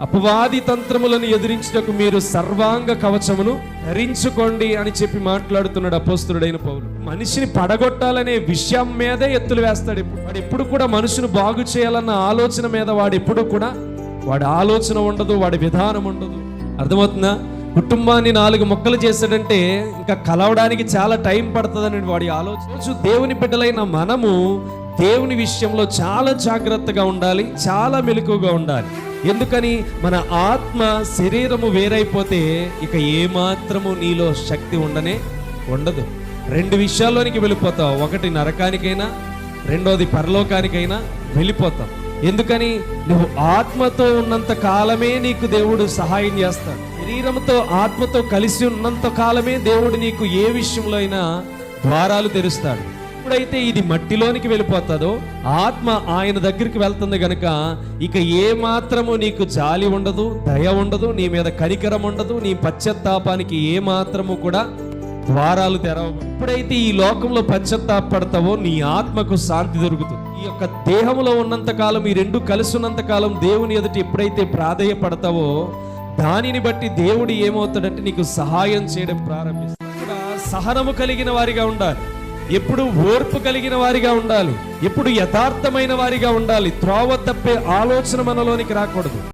అపవాది తంత్రములను ఎదిరించుటకు మీరు సర్వాంగ కవచమును ధరించుకోండి అని చెప్పి మాట్లాడుతున్నాడు అపోస్తలుడైన పౌలు. మనిషిని పడగొట్టాలనే విషయం మీదే ఎత్తులు వేస్తాడు. వాడు ఎప్పుడు కూడా మనుషును బాగు చేయాలన్న ఆలోచన మీద వాడి ఆలోచన ఉండదు, వాడి విధానం ఉండదు. అర్థమవుతుందా? కుటుంబాన్ని 4 ముక్కలు చేశాడంటే ఇంకా కలవడానికి చాలా టైం పడుతుందని వాడి ఆలోచన. దేవుని బిడ్డలైన మనము దేవుని విషయంలో చాలా జాగ్రత్తగా ఉండాలి, చాలా మెలకువగా ఉండాలి. ఎందుకని? మన ఆత్మ శరీరము వేరైపోతే ఇక ఏమాత్రము నీలో శక్తి ఉండదు. 2 విషయాల్లోనికి వెళ్ళిపోతావు. ఒకటి నరకానికైనా, రెండోది పరలోకానికైనా వెళ్ళిపోతావు. ఎందుకని? నువ్వు ఆత్మతో ఉన్నంత కాలమే నీకు దేవుడు సహాయం చేస్తాడు. శరీరంతో ఆత్మతో కలిసి ఉన్నంత కాలమే దేవుడు నీకు ఏ విషయంలో అయినా ద్వారాలు తెరుస్తాడు. ఎప్పుడైతే ఇది మట్టిలోనికి వెళ్ళిపోతుందో ఆత్మ ఆయన దగ్గరికి వెళ్తుంది గనుక ఇక ఏ మాత్రము నీకు జాలి ఉండదు, దయ ఉండదు, నీ మీద కనికరం ఉండదు, నీ పశ్చాత్తాపానికి ఏ మాత్రము కూడా ద్వారాలు తెరవవు. ఎప్పుడైతే ఈ లోకంలో పశ్చాత్తాపడతావో నీ ఆత్మకు శాంతి దొరుకుతుంది. ఈ యొక్క దేహంలో ఉన్నంత కాలం, ఈ 2 కలిసి ఉన్నంత కాలం దేవుని ఎదుట ఎప్పుడైతే ప్రాధేయపడతావో దానిని బట్టి దేవుడు ఏమవుతాడంటే నీకు సహాయం చేయడం ప్రారంభిస్తాడు. సహనము కలిగిన వారిగా ఉండాలి, ఎప్పుడు ఓర్పు కలిగిన వారిగా ఉండాలి, ఎప్పుడు యథార్థమైన వారిగా ఉండాలి. త్రోవ తప్పే ఆలోచన మనలోనికి రాకూడదు.